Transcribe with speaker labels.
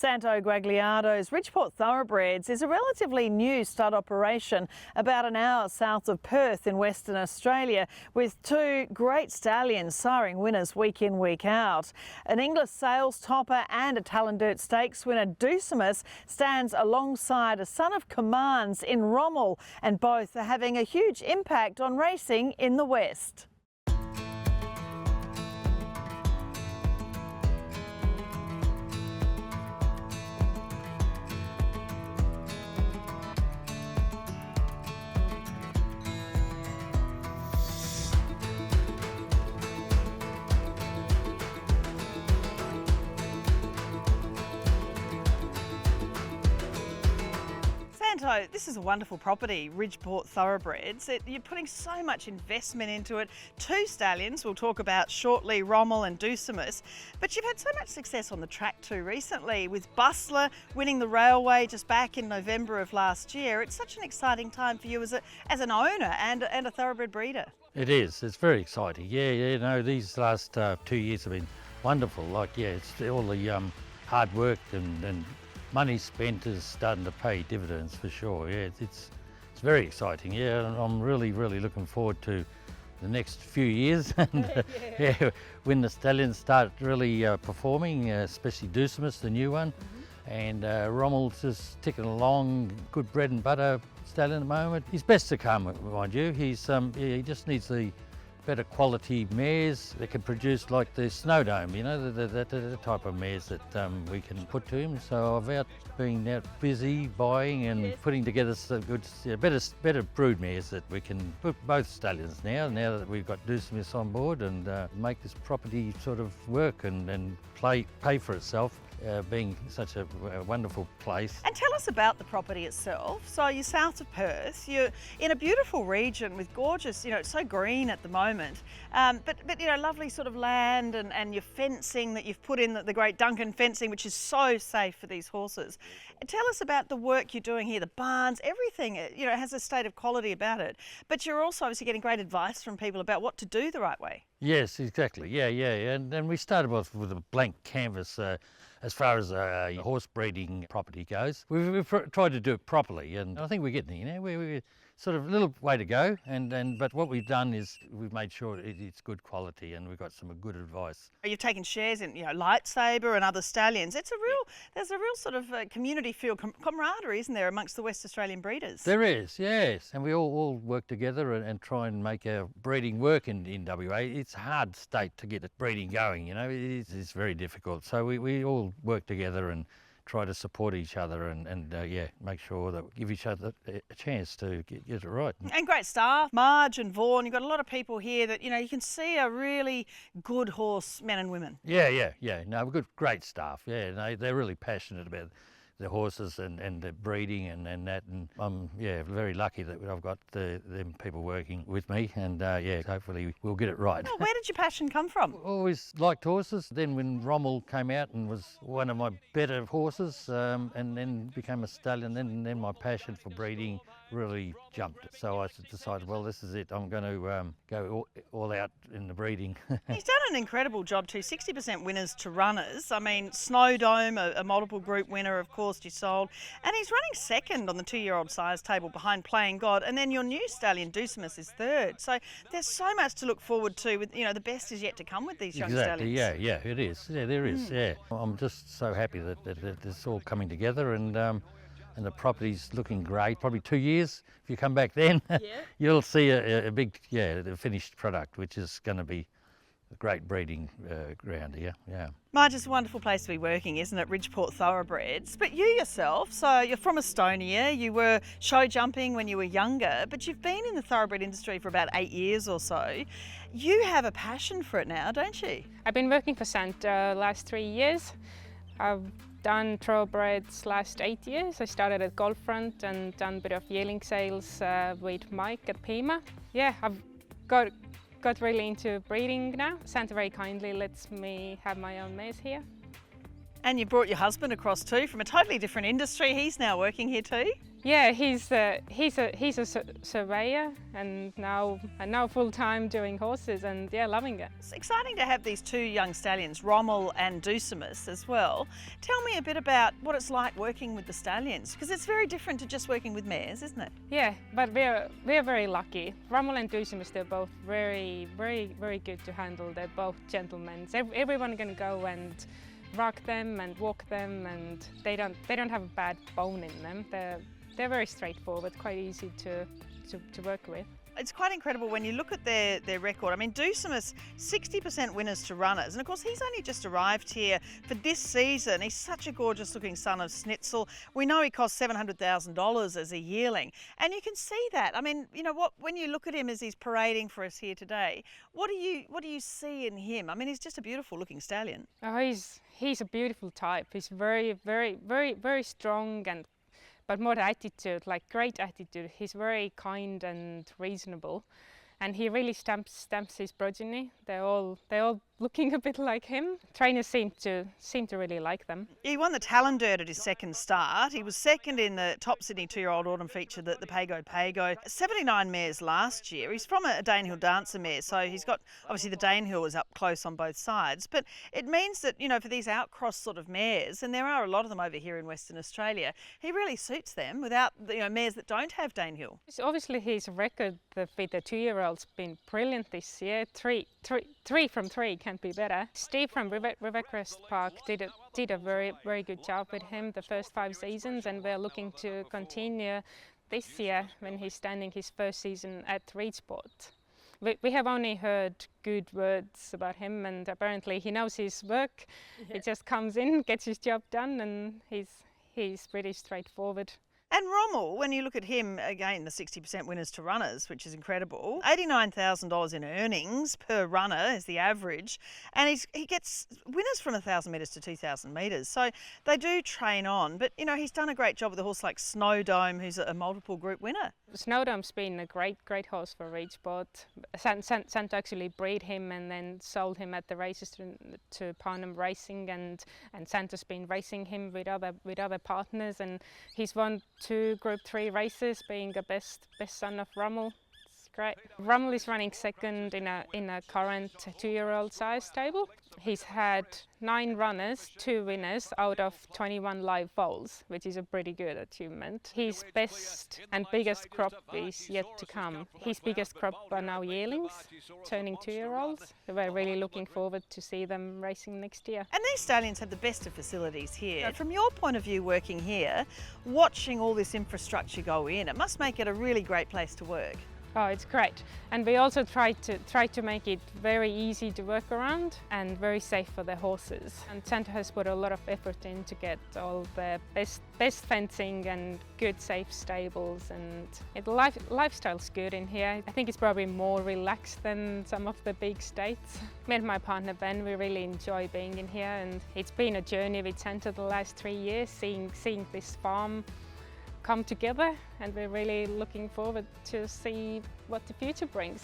Speaker 1: Santo Guagliardo's Ridgeport Thoroughbreds is a relatively new stud operation about an hour south of Perth in Western Australia, with two great stallions siring winners week in, week out. An English sales topper and a Talon Dirt Stakes winner, Ducimus, stands alongside a son of commands in Rommel, and both are having a huge impact on racing in the West. Santo, this is a wonderful property, Ridgeport Thoroughbreds. You're putting so much investment into it. Two stallions we'll talk about shortly, Rommel and Ducimus. But you've had so much success on the track too recently, with Bustler winning the Railway just back in November of last year. It's such an exciting time for you as an owner and a thoroughbred breeder.
Speaker 2: It is. It's very exciting. Yeah. No, these last 2 years have been wonderful. It's all the hard work and money spent is starting to pay dividends for sure. Yeah, it's very exciting. Yeah, and I'm really looking forward to the next few years and when the stallions start really performing, especially Ducimus, the new one, and Rommel's just ticking along, good bread and butter stallion at the moment. He's best to come, mind you. He just needs the better quality mares that can produce like the Snowdome, you know, the type of mares that we can put to him. So I've been out busy buying and putting together some good, better brood mares that we can put both stallions now that we've got Ducimus on board, and make this property sort of work and pay for itself. Being such a wonderful place. And
Speaker 1: tell us about the property itself. So you're south of Perth, you're in a beautiful region with gorgeous, it's so green at the moment, but lovely sort of land and your fencing that you've put in, the great Duncan fencing, which is so safe for these horses. Tell us about the work you're doing here, the barns, everything, has a state of quality about it. But you're also obviously getting great advice from people about what to do the right way.
Speaker 2: Yes, exactly. Yeah. And we started off with a blank canvas as far as horse breeding property goes. We've tried to do it properly, and I think we're getting there. We're sort of a little way to go, but what we've done is we've made sure it's good quality, and we've got some good advice.
Speaker 1: You've taken shares in Lightsaber and other stallions. There's a real sort of community feel, camaraderie, isn't there, amongst the West Australian breeders?
Speaker 2: There is, yes, and we all work together and try and make our breeding work in WA. It's a hard state to get the breeding going, it's very difficult. So we all work together and try to support each other and make sure that we give each other a chance to get it right.
Speaker 1: And great staff, Marge and Vaughan, you've got a lot of people here that, you can see are really good horse men and women.
Speaker 2: Yeah. No, we've got great staff. Yeah, no, they're really passionate about the horses and the breeding and that, and I'm very lucky that I've got them people working with me, and hopefully we'll get it right.
Speaker 1: Well, where did your passion come from?
Speaker 2: Always liked horses. Then when Rommel came out and was one of my better horses, and then became a stallion, then my passion for breeding really jumped. So I decided, well, this is it. I'm going to go all out in the breeding.
Speaker 1: He's done an incredible job too. 60% winners to runners. I mean, Snowdome, a multiple group winner, of course, you sold. And he's running second on the 2-year-old size table behind Playing God. And then your new stallion, Ducimus, is third. So there's so much to look forward to. With the best is yet to come with these young stallions.
Speaker 2: Exactly, yeah, it is. Yeah, there is, yeah. I'm just so happy that it's all coming together, and the property's looking great. Probably 2 years, if you come back then, you'll see a big, the finished product, which is going to be a great breeding ground here, yeah.
Speaker 1: Marge, it's a wonderful place to be working, isn't it, Ridgeport Thoroughbreds? But you yourself, so you're from Estonia, you were show jumping when you were younger, but you've been in the thoroughbred industry for about 8 years or so. You have a passion for it now, don't you?
Speaker 3: I've been working for Santo last 3 years. I've done thoroughbreds last 8 years. I started at Golfront and done a bit of yearling sales with Mike at Pima. Yeah, I've got really into breeding now. Santo very kindly lets me have my own mares here.
Speaker 1: And you brought your husband across too from a totally different industry. He's now working here too.
Speaker 3: Yeah, he's a surveyor and now full time doing horses, and yeah, loving it.
Speaker 1: It's exciting to have these two young stallions, Rommel and Ducimus, as well. Tell me a bit about what it's like working with the stallions, because it's very different to just working with mares, isn't it?
Speaker 3: Yeah, but we're very lucky. Rommel and Ducimus, they're both very good to handle. They're both gentlemen. Everyone can go and rock them and walk them, and they don't have a bad bone in them. They're very straightforward, quite easy to work with.
Speaker 1: It's quite incredible when you look at their record. I mean, Ducimus, 60% winners to runners. And of course, he's only just arrived here for this season. He's such a gorgeous looking son of Snitzel. We know he cost $700,000 as a yearling. And you can see that. I mean, you know, when you look at him as he's parading for us here today, what do you see in him? I mean, he's just a beautiful looking stallion.
Speaker 3: Oh, he's a beautiful type. He's very strong, but more attitude, like great attitude. He's very kind and reasonable, and he really stamps his progeny. They're all looking a bit like him. Trainers seem to really like them.
Speaker 1: He won the Talon Dirt at his second start. He was second in the top Sydney 2-year-old autumn feature, the Pago. 79 mares last year. He's from a Danehill Dancer mare, so he's got, obviously the Danehill was up close on both sides, but it means that, you know, for these outcross sort of mares, and there are a lot of them over here in Western Australia, he really suits them without, you know, mares that don't have Danehill.
Speaker 3: Obviously his record with the 2-year-olds been brilliant this year. Three from three can't be better. Steve from Rivercrest Park did a very good job with him the first 5 seasons, and we're looking to continue this year when he's standing his first season at Ridgeport. We have only heard good words about him, and apparently he knows his work. Yeah. He just comes in, gets his job done, and he's pretty straightforward.
Speaker 1: And Rommel, when you look at him, again, the 60% winners to runners, which is incredible. $89,000 in earnings per runner is the average. And he gets winners from 1,000 metres to 2,000 metres. So they do train on. But, you know, he's done a great job with a horse like Snowdome, who's a multiple group winner.
Speaker 3: Snowdome's been a great horse for Ridgeport. Santo actually bred him and then sold him at the races to Parnham Racing, and Santo's been racing him with other partners, and he's won 2 Group 3 races, being the best son of Rommel. It's great. Rommel is running second in a current 2-year-old size stable. He's had 9 runners, 2 winners out of 21 live foals, which is a pretty good achievement. His best and biggest crop is yet to come. His biggest crop are now yearlings, turning 2-year-olds. We're really looking forward to see them racing next year.
Speaker 1: And these stallions have the best of facilities here. From your point of view working here, watching all this infrastructure go in, it must make it a really great place to work.
Speaker 3: Oh, it's great. And we also try to make it very easy to work around and very safe for the horses. And Santo has put a lot of effort in to get all the best fencing and good safe stables, and the lifestyle's good in here. I think it's probably more relaxed than some of the big states. Me and my partner Ben, we really enjoy being in here, and it's been a journey with Santo the last 3 years, seeing this farm come together, and we're really looking forward to see what the future brings.